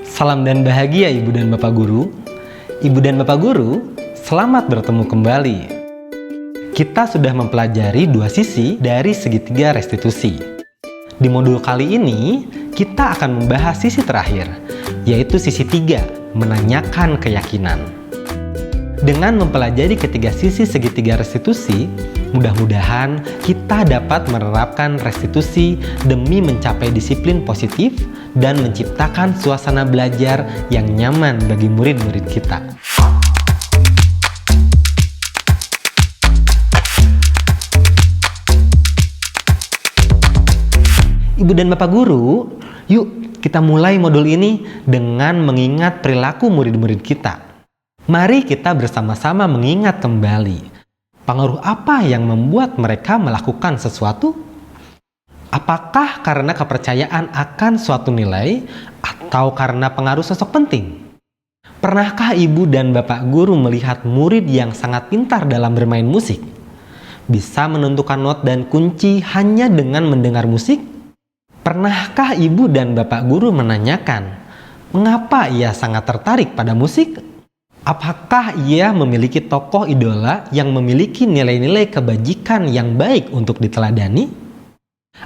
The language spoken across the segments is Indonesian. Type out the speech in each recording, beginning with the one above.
Salam dan bahagia Ibu dan Bapak Guru. Ibu dan Bapak Guru, selamat bertemu kembali. Kita sudah mempelajari dua sisi dari segitiga restitusi. Di modul kali ini, kita akan membahas sisi terakhir, yaitu sisi 3, menanyakan keyakinan. Dengan mempelajari ketiga sisi segitiga restitusi, mudah-mudahan kita dapat menerapkan restitusi demi mencapai disiplin positif dan menciptakan suasana belajar yang nyaman bagi murid-murid kita. Ibu dan Bapak Guru, yuk kita mulai modul ini dengan mengingat perilaku murid-murid kita. Mari kita bersama-sama mengingat kembali, pengaruh apa yang membuat mereka melakukan sesuatu? Apakah karena kepercayaan akan suatu nilai atau karena pengaruh sosok penting? Pernahkah Ibu dan Bapak Guru melihat murid yang sangat pintar dalam bermain musik? Bisa menentukan not dan kunci hanya dengan mendengar musik? Pernahkah Ibu dan Bapak Guru menanyakan, mengapa ia sangat tertarik pada musik? Apakah ia memiliki tokoh idola yang memiliki nilai-nilai kebajikan yang baik untuk diteladani?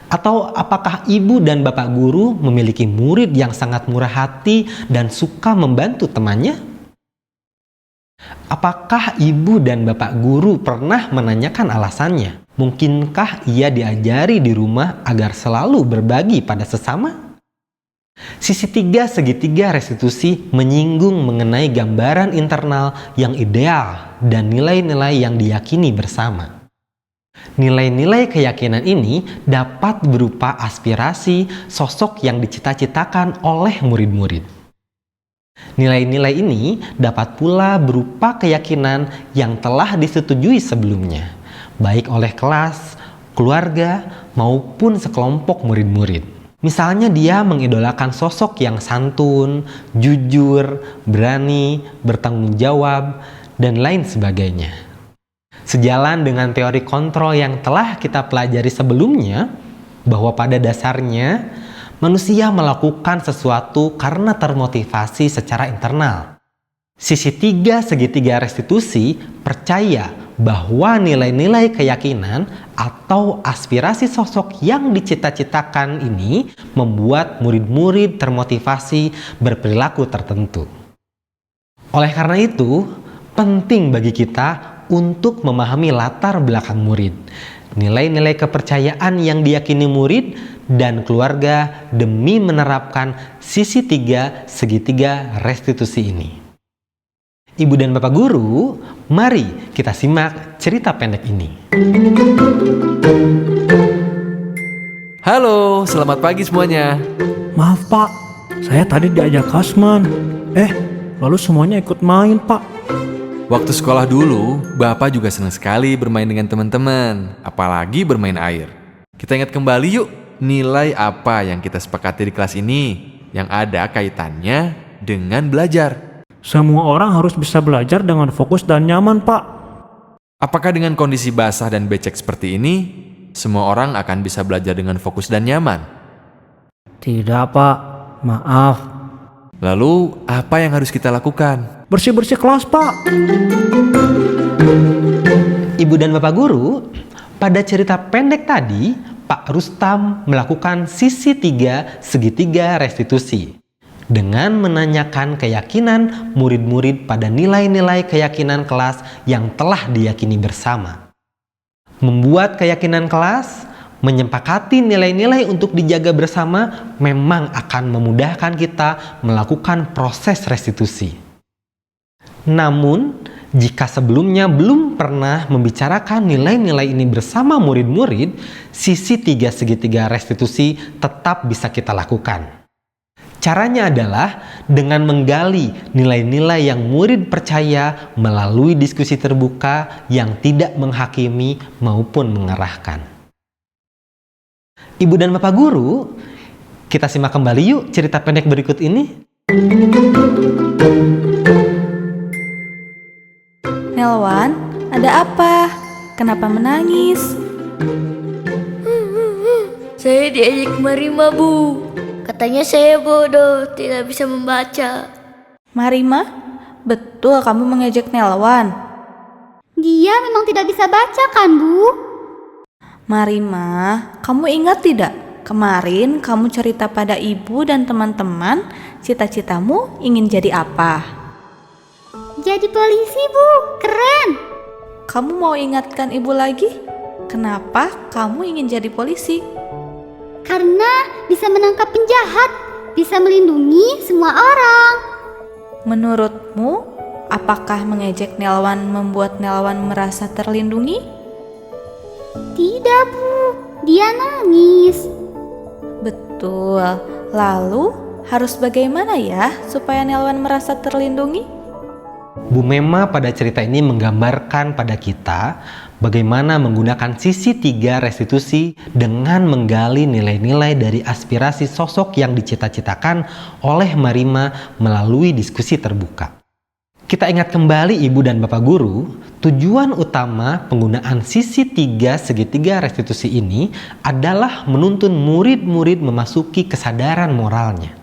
Atau apakah Ibu dan Bapak Guru memiliki murid yang sangat murah hati dan suka membantu temannya? Apakah Ibu dan Bapak Guru pernah menanyakan alasannya? Mungkinkah ia diajari di rumah agar selalu berbagi pada sesama? Sisi 3 segitiga restitusi menyinggung mengenai gambaran internal yang ideal dan nilai-nilai yang diyakini bersama. Nilai-nilai keyakinan ini dapat berupa aspirasi sosok yang dicita-citakan oleh murid-murid. Nilai-nilai ini dapat pula berupa keyakinan yang telah disetujui sebelumnya, baik oleh kelas, keluarga, maupun sekelompok murid-murid. Misalnya dia mengidolakan sosok yang santun, jujur, berani, bertanggung jawab, dan lain sebagainya. Sejalan dengan teori kontrol yang telah kita pelajari sebelumnya, bahwa pada dasarnya manusia melakukan sesuatu karena termotivasi secara internal. Sisi 3 segitiga restitusi percaya bahwa nilai-nilai keyakinan atau aspirasi sosok yang dicita-citakan ini membuat murid-murid termotivasi berperilaku tertentu. Oleh karena itu, penting bagi kita untuk memahami latar belakang murid, nilai-nilai kepercayaan yang diyakini murid dan keluarga demi menerapkan sisi 3 segitiga restitusi ini. Ibu dan Bapak Guru, mari kita simak cerita pendek ini. Halo, selamat pagi semuanya. Maaf Pak, saya tadi diajak Kasman. Lalu semuanya ikut main Pak. Waktu sekolah dulu, Bapak juga senang sekali bermain dengan teman-teman, apalagi bermain air. Kita ingat kembali yuk, nilai apa yang kita sepakati di kelas ini yang ada kaitannya dengan belajar. Semua orang harus bisa belajar dengan fokus dan nyaman Pak. Apakah dengan kondisi basah dan becek seperti ini, semua orang akan bisa belajar dengan fokus dan nyaman? Tidak Pak, maaf. Lalu, apa yang harus kita lakukan? Bersih-bersih kelas Pak. Ibu dan Bapak Guru, pada cerita pendek tadi, Pak Rustam melakukan sisi 3 segitiga restitusi dengan menanyakan keyakinan murid-murid pada nilai-nilai keyakinan kelas yang telah diyakini bersama. Membuat keyakinan kelas, menyepakati nilai-nilai untuk dijaga bersama memang akan memudahkan kita melakukan proses restitusi. Namun, jika sebelumnya belum pernah membicarakan nilai-nilai ini bersama murid-murid, sisi 3 segitiga restitusi tetap bisa kita lakukan. Caranya adalah dengan menggali nilai-nilai yang murid percaya melalui diskusi terbuka yang tidak menghakimi maupun mengarahkan. Ibu dan Bapak Guru, kita simak kembali yuk cerita pendek berikut ini. Nelwan, ada apa? Kenapa menangis? Saya diajak Marima, Bu. Katanya saya bodoh, tidak bisa membaca. Marima, betul kamu mengejek Nelwan? Dia memang tidak bisa baca kan, Bu? Marima, kamu ingat tidak? Kemarin kamu cerita pada ibu dan teman-teman, cita-citamu ingin jadi apa? Jadi polisi, Bu. Keren. Kamu mau ingatkan ibu lagi? Kenapa kamu ingin jadi polisi? Karena bisa menangkap penjahat, bisa melindungi semua orang. Menurutmu, apakah mengejek Nelwan membuat Nelwan merasa terlindungi? Tidak, Bu. Dia nangis. Betul. Lalu, harus bagaimana ya supaya Nelwan merasa terlindungi? Bu Mema pada cerita ini menggambarkan pada kita bagaimana menggunakan sisi 3 restitusi dengan menggali nilai-nilai dari aspirasi sosok yang dicita-citakan oleh Marima melalui diskusi terbuka. Kita ingat kembali Ibu dan Bapak Guru, tujuan utama penggunaan sisi 3 segitiga restitusi ini adalah menuntun murid-murid memasuki kesadaran moralnya.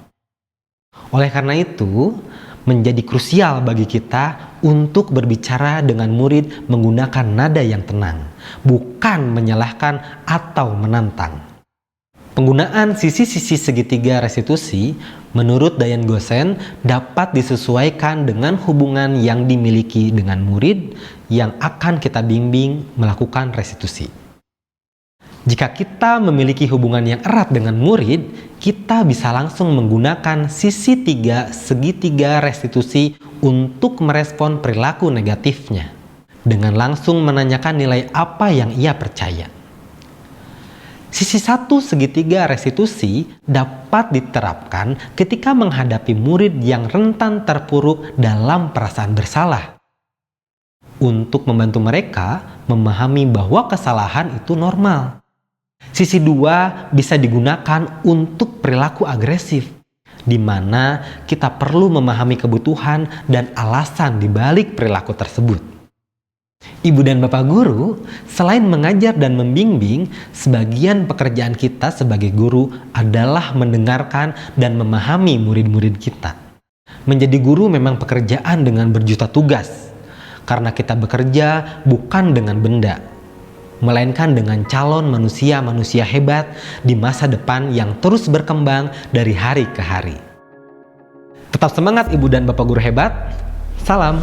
Oleh karena itu, menjadi krusial bagi kita untuk berbicara dengan murid menggunakan nada yang tenang, bukan menyalahkan atau menantang. Penggunaan sisi-sisi segitiga restitusi menurut Dayan Gosen dapat disesuaikan dengan hubungan yang dimiliki dengan murid yang akan kita bimbing melakukan restitusi. Jika kita memiliki hubungan yang erat dengan murid, kita bisa langsung menggunakan sisi 3 segitiga restitusi untuk merespon perilaku negatifnya, dengan langsung menanyakan nilai apa yang ia percaya. Sisi 1 segitiga restitusi dapat diterapkan ketika menghadapi murid yang rentan terpuruk dalam perasaan bersalah, untuk membantu mereka memahami bahwa kesalahan itu normal. Sisi 2 bisa digunakan untuk perilaku agresif, di mana kita perlu memahami kebutuhan dan alasan di balik perilaku tersebut. Ibu dan Bapak Guru, selain mengajar dan membimbing, sebagian pekerjaan kita sebagai guru adalah mendengarkan dan memahami murid-murid kita. Menjadi guru memang pekerjaan dengan berjuta tugas, karena kita bekerja bukan dengan benda, melainkan dengan calon manusia-manusia hebat di masa depan yang terus berkembang dari hari ke hari. Tetap semangat Ibu dan Bapak Guru hebat. Salam.